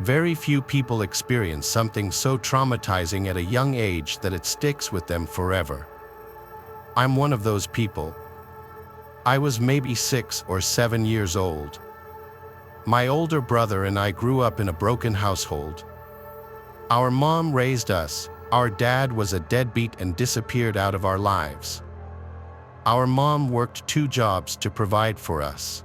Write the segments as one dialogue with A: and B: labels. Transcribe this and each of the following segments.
A: Very few people experience something so traumatizing at a young age that it sticks with them forever. I'm one of those people. I was maybe 6 or 7 years old. My older brother and I grew up in a broken household. Our mom raised us. Our dad was a deadbeat and disappeared out of our lives. Our mom worked 2 jobs to provide for us.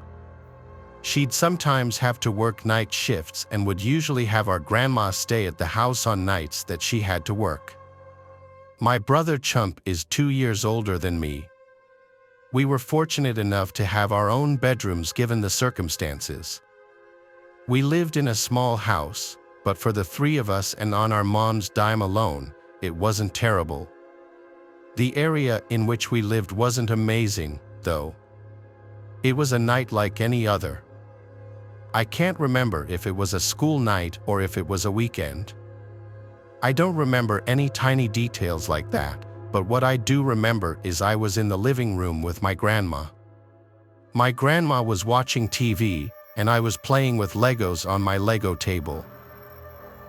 A: She'd sometimes have to work night shifts and would usually have our grandma stay at the house on nights that she had to work. My brother Chump is 2 years older than me. We were fortunate enough to have our own bedrooms given the circumstances. We lived in a small house, but for the 3 of us and on our mom's dime alone, it wasn't terrible. The area in which we lived wasn't amazing, though. It was a night like any other. I can't remember if it was a school night or if it was a weekend. I don't remember any tiny details like that, but what I do remember is I was in the living room with my grandma. My grandma was watching TV, and I was playing with Legos on my Lego table.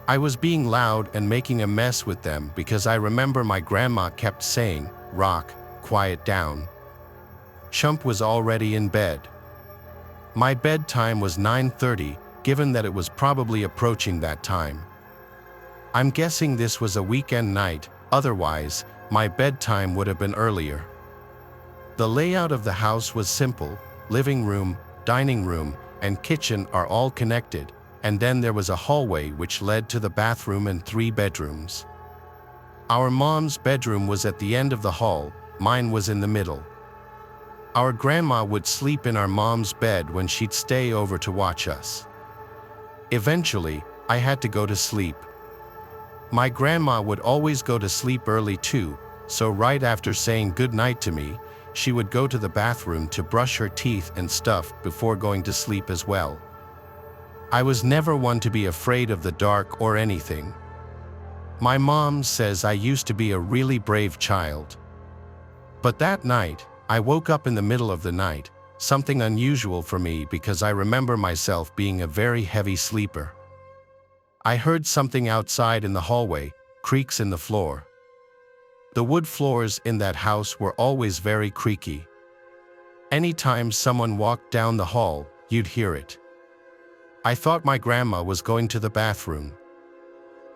A: I was being loud and making a mess with them because I remember my grandma kept saying, "Rock, quiet down." Chump was already in bed. My bedtime was 9:30, given that it was probably approaching that time. I'm guessing this was a weekend night, otherwise, my bedtime would have been earlier. The layout of the house was simple. Living room, dining room, and kitchen are all connected, and then there was a hallway which led to the bathroom and 3 bedrooms. Our mom's bedroom was at the end of the hall, mine was in the middle. Our grandma would sleep in our mom's bed when she'd stay over to watch us. Eventually, I had to go to sleep. My grandma would always go to sleep early too, so right after saying good night to me, she would go to the bathroom to brush her teeth and stuff before going to sleep as well. I was never one to be afraid of the dark or anything. My mom says I used to be a really brave child. But that night, I woke up in the middle of the night, something unusual for me because I remember myself being a very heavy sleeper. I heard something outside in the hallway, creaks in the floor. The wood floors in that house were always very creaky. Anytime someone walked down the hall, you'd hear it. I thought my grandma was going to the bathroom.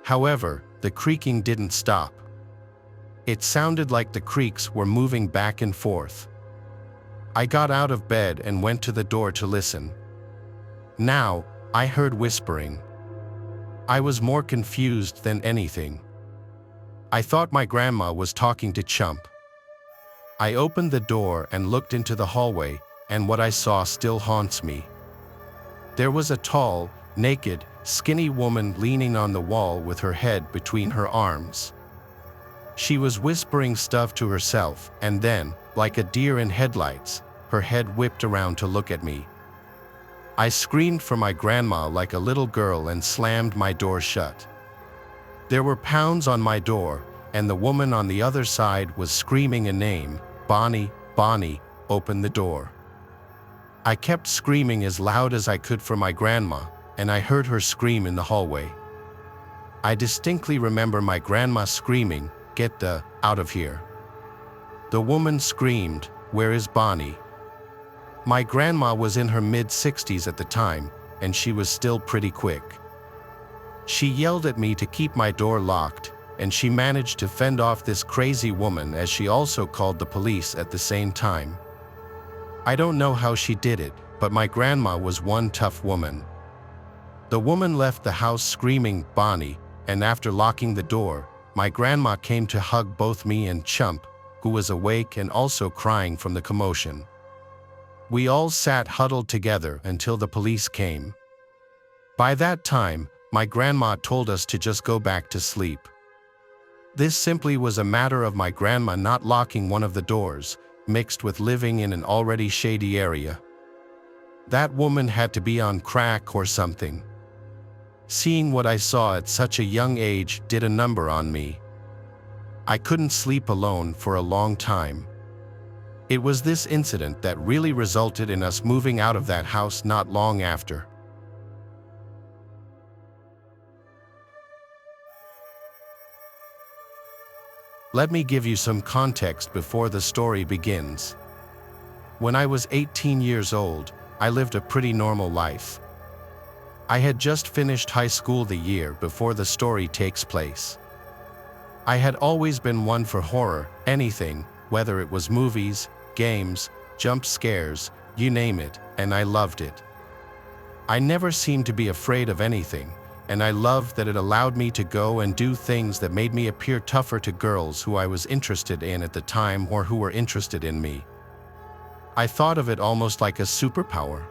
A: However, the creaking didn't stop. It sounded like the creaks were moving back and forth. I got out of bed and went to the door to listen. Now, I heard whispering. I was more confused than anything. I thought my grandma was talking to Chump. I opened the door and looked into the hallway, and what I saw still haunts me. There was a tall, naked, skinny woman leaning on the wall with her head between her arms. She was whispering stuff to herself, and then, like a deer in headlights, her head whipped around to look at me. I screamed for my grandma like a little girl and slammed my door shut. There were pounds on my door, and the woman on the other side was screaming a name, "Bonnie, Bonnie, open the door." I kept screaming as loud as I could for my grandma, and I heard her scream in the hallway. I distinctly remember my grandma screaming, "Get the out of here." The woman screamed, "Where is Bonnie?" My grandma was in her mid-60s at the time, and she was still pretty quick. She yelled at me to keep my door locked, and she managed to fend off this crazy woman as she also called the police at the same time. I don't know how she did it, but my grandma was one tough woman. The woman left the house screaming, "Bonnie," and after locking the door, my grandma came to hug both me and Chump, who was awake and also crying from the commotion. We all sat huddled together until the police came. By that time, my grandma told us to just go back to sleep. This simply was a matter of my grandma not locking one of the doors, mixed with living in an already shady area. That woman had to be on crack or something. Seeing what I saw at such a young age did a number on me. I couldn't sleep alone for a long time. It was this incident that really resulted in us moving out of that house not long after. Let me give you some context before the story begins. When I was 18 years old, I lived a pretty normal life. I had just finished high school the year before the story takes place. I had always been one for horror, anything, whether it was movies, games, jump scares, you name it, and I loved it. I never seemed to be afraid of anything, and I loved that it allowed me to go and do things that made me appear tougher to girls who I was interested in at the time or who were interested in me. I thought of it almost like a superpower.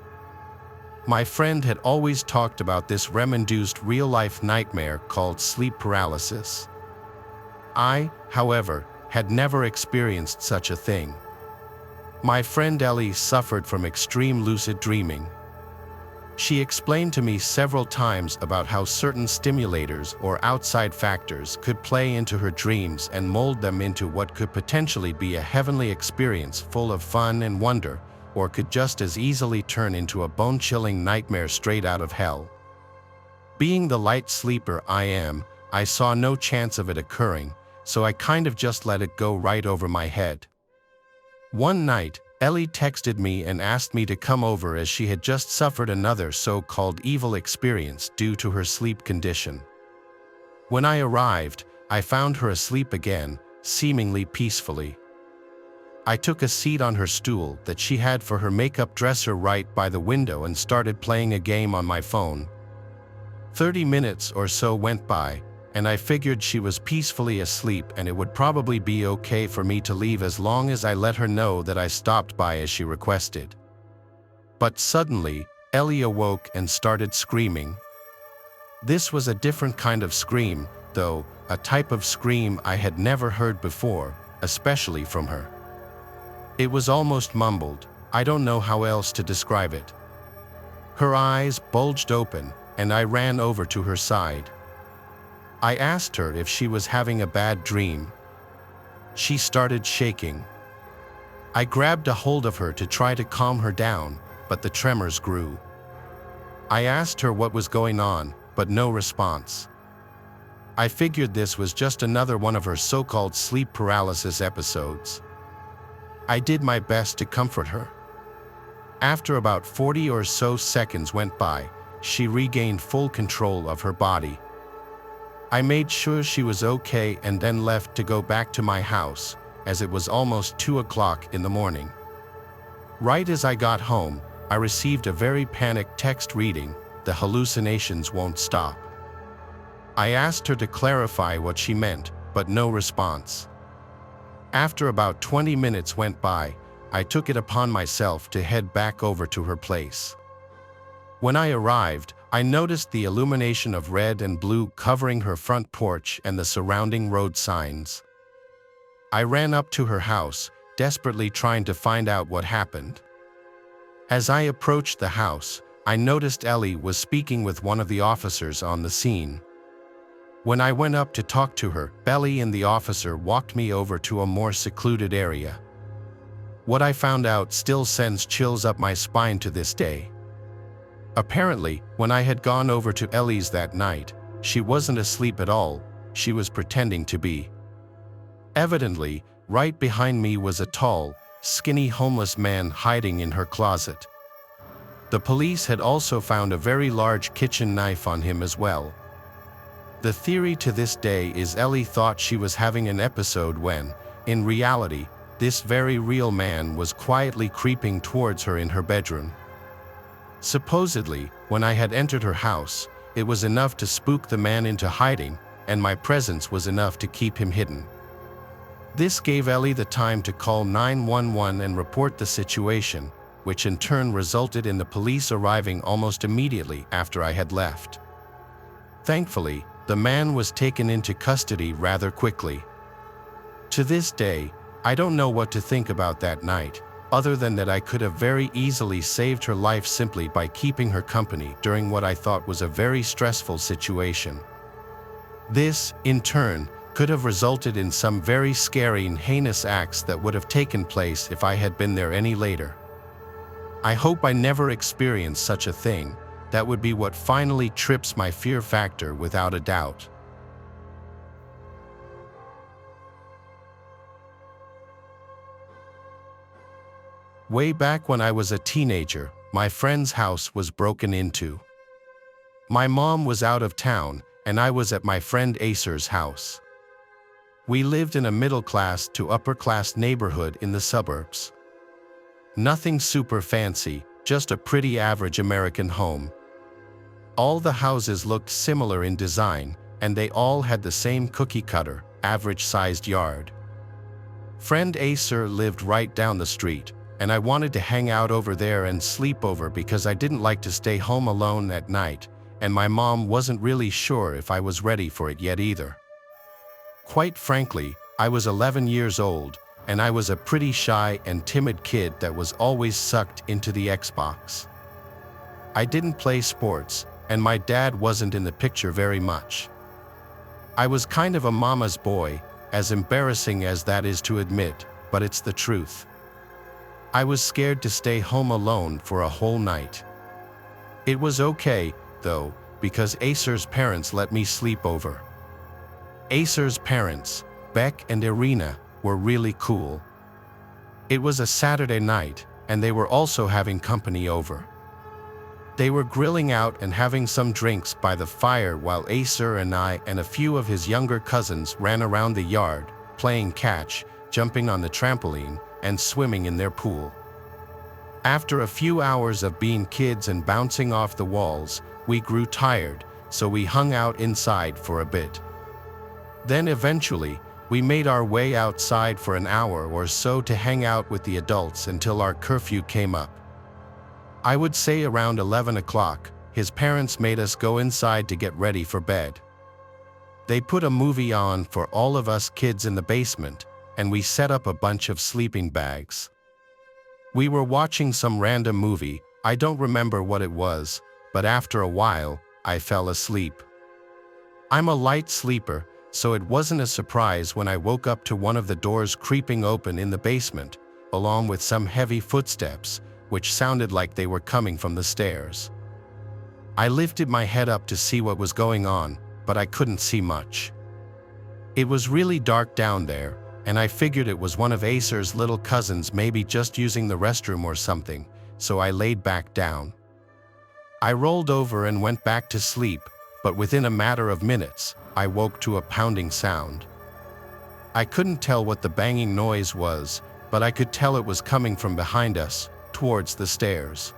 A: My friend had always talked about this REM-induced real-life nightmare called sleep paralysis. I, however, had never experienced such a thing. My friend Ellie suffered from extreme lucid dreaming. She explained to me several times about how certain stimulators or outside factors could play into her dreams and mold them into what could potentially be a heavenly experience full of fun and wonder, or could just as easily turn into a bone-chilling nightmare straight out of hell. Being the light sleeper I am, I saw no chance of it occurring, so I kind of just let it go right over my head. One night, Ellie texted me and asked me to come over as she had just suffered another so-called evil experience due to her sleep condition. When I arrived, I found her asleep again, seemingly peacefully. I took a seat on her stool that she had for her makeup dresser right by the window and started playing a game on my phone. 30 minutes or so went by, and I figured she was peacefully asleep and it would probably be okay for me to leave as long as I let her know that I stopped by as she requested. But suddenly, Ellie awoke and started screaming. This was a different kind of scream, though, a type of scream I had never heard before, especially from her. It was almost mumbled, I don't know how else to describe it. Her eyes bulged open, and I ran over to her side. I asked her if she was having a bad dream. She started shaking. I grabbed a hold of her to try to calm her down, but the tremors grew. I asked her what was going on, but no response. I figured this was just another one of her so-called sleep paralysis episodes. I did my best to comfort her. After about 40 or so seconds went by, she regained full control of her body. I made sure she was okay and then left to go back to my house, as it was almost 2 o'clock in the morning. Right as I got home, I received a very panicked text reading, "The hallucinations won't stop." I asked her to clarify what she meant, but no response. After about 20 minutes went by, I took it upon myself to head back over to her place. When I arrived, I noticed the illumination of red and blue covering her front porch and the surrounding road signs. I ran up to her house, desperately trying to find out what happened. As I approached the house, I noticed Ellie was speaking with one of the officers on the scene. When I went up to talk to her, Ellie and the officer walked me over to a more secluded area. What I found out still sends chills up my spine to this day. Apparently, when I had gone over to Ellie's that night, she wasn't asleep at all, she was pretending to be. Evidently, right behind me was a tall, skinny homeless man hiding in her closet. The police had also found a very large kitchen knife on him as well. The theory to this day is Ellie thought she was having an episode when, in reality, this very real man was quietly creeping towards her in her bedroom. Supposedly, when I had entered her house, it was enough to spook the man into hiding, and my presence was enough to keep him hidden. This gave Ellie the time to call 911 and report the situation, which in turn resulted in the police arriving almost immediately after I had left. Thankfully, the man was taken into custody rather quickly. To this day, I don't know what to think about that night, other than that I could have very easily saved her life simply by keeping her company during what I thought was a very stressful situation. This, in turn, could have resulted in some very scary and heinous acts that would have taken place if I had been there any later. I hope I never experience such a thing. That would be what finally trips my fear factor without a doubt. Way back when I was a teenager, my friend's house was broken into. My mom was out of town, and I was at my friend Acer's house. We lived in a middle-class to upper-class neighborhood in the suburbs. Nothing super fancy, just a pretty average American home. All the houses looked similar in design, and they all had the same cookie-cutter, average-sized yard. Friend Acer lived right down the street, and I wanted to hang out over there and sleep over because I didn't like to stay home alone at night, and my mom wasn't really sure if I was ready for it yet either. Quite frankly, I was 11 years old, and I was a pretty shy and timid kid that was always sucked into the Xbox. I didn't play sports, and my dad wasn't in the picture very much. I was kind of a mama's boy, as embarrassing as that is to admit, but it's the truth. I was scared to stay home alone for a whole night. It was okay, though, because Acer's parents let me sleep over. Acer's parents, Beck and Irina, were really cool. It was a Saturday night, and they were also having company over. They were grilling out and having some drinks by the fire while Acer and I and a few of his younger cousins ran around the yard, playing catch, jumping on the trampoline, and swimming in their pool. After a few hours of being kids and bouncing off the walls, we grew tired, so we hung out inside for a bit. Then eventually, we made our way outside for an hour or so to hang out with the adults until our curfew came up. I would say around 11 o'clock, his parents made us go inside to get ready for bed. They put a movie on for all of us kids in the basement, and we set up a bunch of sleeping bags. We were watching some random movie, I don't remember what it was, but after a while, I fell asleep. I'm a light sleeper, so it wasn't a surprise when I woke up to one of the doors creeping open in the basement, along with some heavy footsteps, which sounded like they were coming from the stairs. I lifted my head up to see what was going on, but I couldn't see much. It was really dark down there, and I figured it was one of Acer's little cousins maybe just using the restroom or something, so I laid back down. I rolled over and went back to sleep, but within a matter of minutes, I woke to a pounding sound. I couldn't tell what the banging noise was, but I could tell it was coming from behind us, towards the stairs.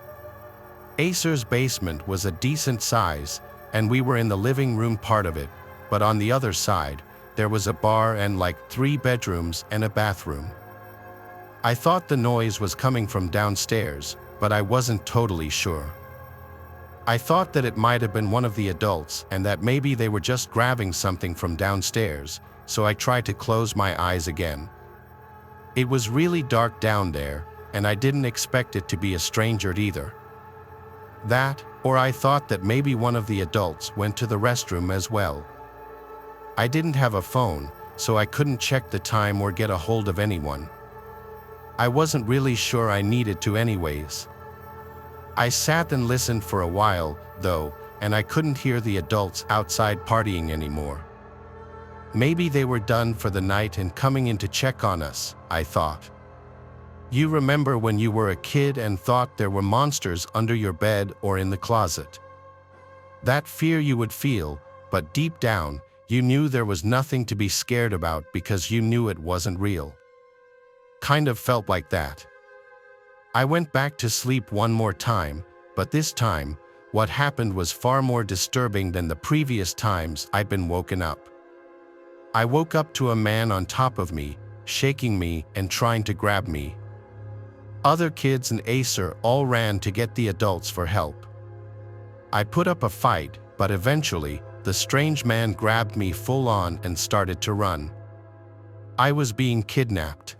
A: Acer's basement was a decent size, and we were in the living room part of it, but on the other side, there was a bar and like 3 bedrooms and a bathroom. I thought the noise was coming from downstairs, but I wasn't totally sure. I thought that it might have been one of the adults and that maybe they were just grabbing something from downstairs, so I tried to close my eyes again. It was really dark down there, and I didn't expect it to be a stranger either. That, or I thought that maybe one of the adults went to the restroom as well. I didn't have a phone, so I couldn't check the time or get a hold of anyone. I wasn't really sure I needed to anyways. I sat and listened for a while, though, and I couldn't hear the adults outside partying anymore. Maybe they were done for the night and coming in to check on us, I thought. You remember when you were a kid and thought there were monsters under your bed or in the closet? That fear you would feel, but deep down, you knew there was nothing to be scared about because you knew it wasn't real. Kind of felt like that. I went back to sleep one more time, but this time, what happened was far more disturbing than the previous times I'd been woken up. I woke up to a man on top of me, shaking me and trying to grab me. Other kids and Acer all ran to get the adults for help. I put up a fight, but eventually, the strange man grabbed me full on and started to run. I was being kidnapped.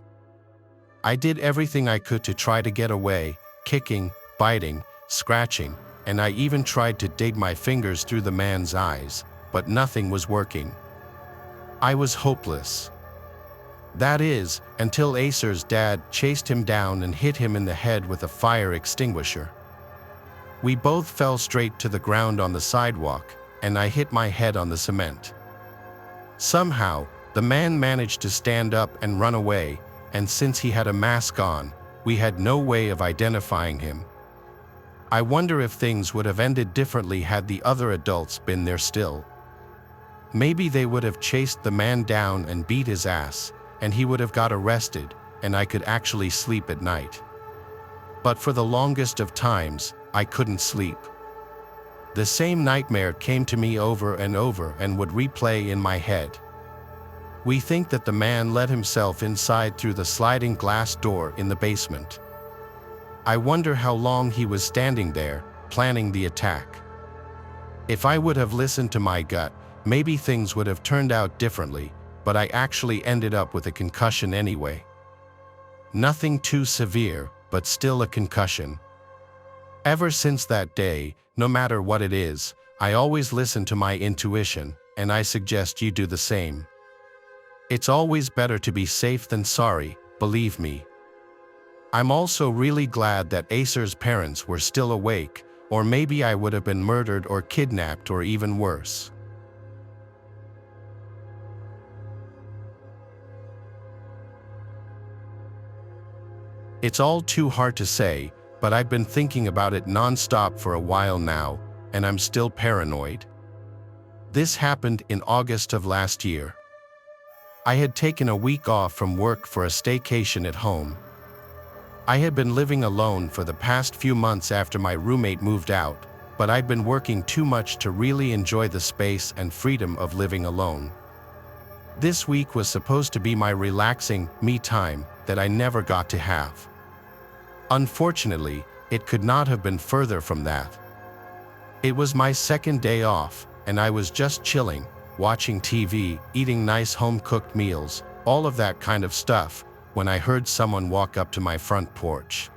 A: I did everything I could to try to get away, kicking, biting, scratching, and I even tried to dig my fingers through the man's eyes, but nothing was working. I was hopeless. That is, until Acer's dad chased him down and hit him in the head with a fire extinguisher. We both fell straight to the ground on the sidewalk, and I hit my head on the cement. Somehow, the man managed to stand up and run away, and since he had a mask on, we had no way of identifying him. I wonder if things would have ended differently had the other adults been there still. Maybe they would have chased the man down and beat his ass, and he would have got arrested, and I could actually sleep at night. But for the longest of times, I couldn't sleep. The same nightmare came to me over and over and would replay in my head. We think that the man let himself inside through the sliding glass door in the basement. I wonder how long he was standing there, planning the attack. If I would have listened to my gut, maybe things would have turned out differently, but I actually ended up with a concussion anyway. Nothing too severe, but still a concussion. Ever since that day, no matter what it is, I always listen to my intuition, and I suggest you do the same. It's always better to be safe than sorry, believe me. I'm also really glad that Acer's parents were still awake, or maybe I would have been murdered or kidnapped or even worse. It's all too hard to say, but I've been thinking about it non-stop for a while now, and I'm still paranoid. This happened in August of last year. I had taken a week off from work for a staycation at home. I had been living alone for the past few months after my roommate moved out, but I'd been working too much to really enjoy the space and freedom of living alone. This week was supposed to be my relaxing, me time that I never got to have. Unfortunately, it could not have been further from that. It was my second day off, and I was just chilling, watching TV, eating nice home-cooked meals, all of that kind of stuff, when I heard someone walk up to my front porch.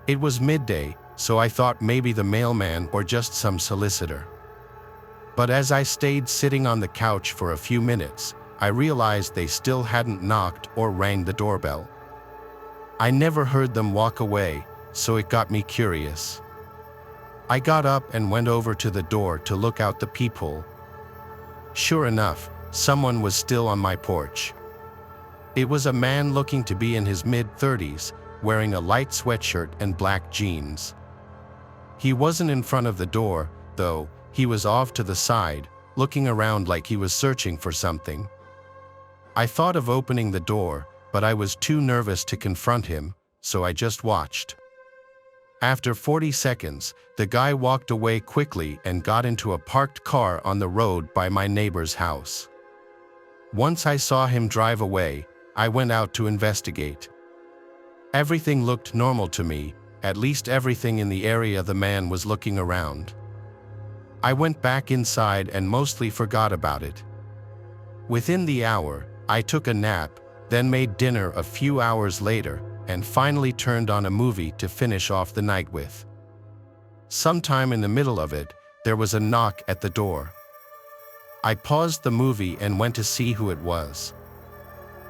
A: It was midday, so I thought maybe the mailman or just some solicitor. But as I stayed sitting on the couch for a few minutes, I realized they still hadn't knocked or rang the doorbell. I never heard them walk away, so it got me curious. I got up and went over to the door to look out the peephole. Sure enough, someone was still on my porch. It was a man looking to be in his mid-30s, wearing a light sweatshirt and black jeans. He wasn't in front of the door, though. He was off to the side, looking around like he was searching for something. I thought of opening the door, but I was too nervous to confront him, so I just watched. After 40 seconds, the guy walked away quickly and got into a parked car on the road by my neighbor's house. Once I saw him drive away, I went out to investigate. Everything looked normal to me, at least everything in the area the man was looking around. I went back inside and mostly forgot about it. Within the hour, I took a nap, then made dinner a few hours later, and finally turned on a movie to finish off the night with. Sometime in the middle of it, there was a knock at the door. I paused the movie and went to see who it was.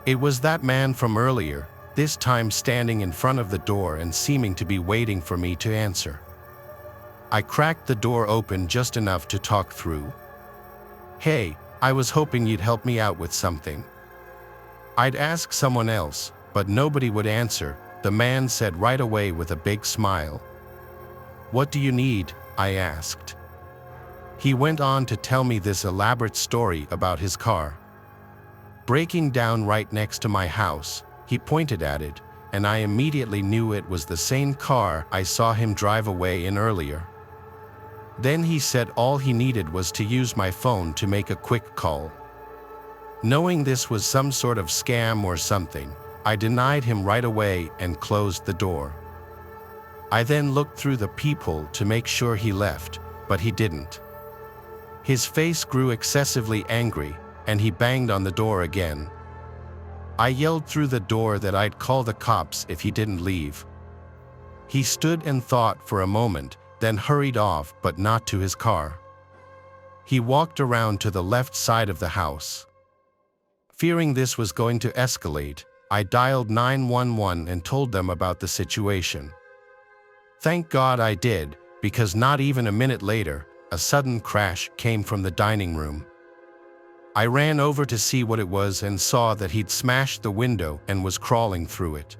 A: It was that man from earlier, this time standing in front of the door and seeming to be waiting for me to answer. I cracked the door open just enough to talk through. "Hey, I was hoping you'd help me out with something." I'd ask someone else, but nobody would answer, the man said right away with a big smile. "What do you need?" I asked. He went on to tell me this elaborate story about his car. Breaking down right next to my house, he pointed at it, and I immediately knew it was the same car I saw him drive away in earlier. Then he said all he needed was to use my phone to make a quick call. Knowing this was some sort of scam or something, I denied him right away and closed the door. I then looked through the peephole to make sure he left, but he didn't. His face grew excessively angry, and he banged on the door again. I yelled through the door that I'd call the cops if he didn't leave. He stood and thought for a moment, then hurried off, but not to his car. He walked around to the left side of the house. Fearing this was going to escalate, I dialed 911 and told them about the situation. Thank God I did, because not even a minute later, a sudden crash came from the dining room. I ran over to see what it was and saw that he'd smashed the window and was crawling through it.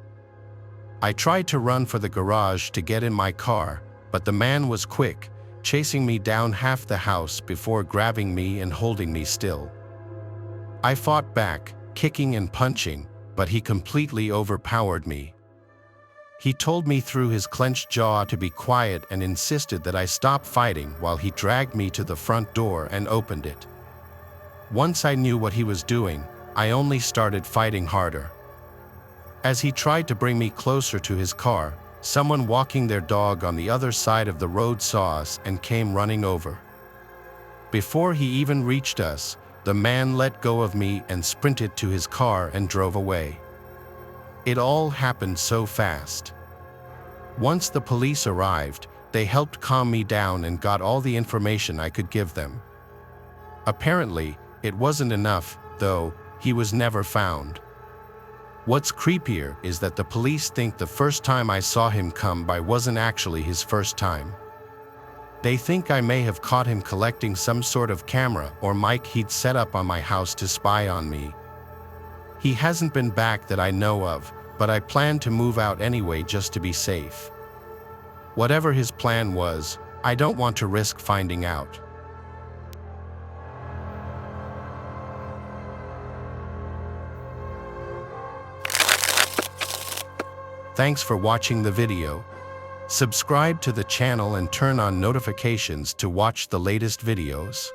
A: I tried to run for the garage to get in my car, but the man was quick, chasing me down half the house before grabbing me and holding me still. I fought back, kicking and punching, but he completely overpowered me. He told me through his clenched jaw to be quiet and insisted that I stop fighting while he dragged me to the front door and opened it. Once I knew what he was doing, I only started fighting harder. As he tried to bring me closer to his car, someone walking their dog on the other side of the road saw us and came running over. Before he even reached us, the man let go of me and sprinted to his car and drove away. It all happened so fast. Once the police arrived, they helped calm me down and got all the information I could give them. Apparently, it wasn't enough, though. He was never found. What's creepier is that the police think the first time I saw him come by wasn't actually his first time. They think I may have caught him collecting some sort of camera or mic he'd set up on my house to spy on me. He hasn't been back that I know of, but I plan to move out anyway just to be safe. Whatever his plan was, I don't want to risk finding out. Thanks for watching the video. Subscribe to the channel and turn on notifications to watch the latest videos.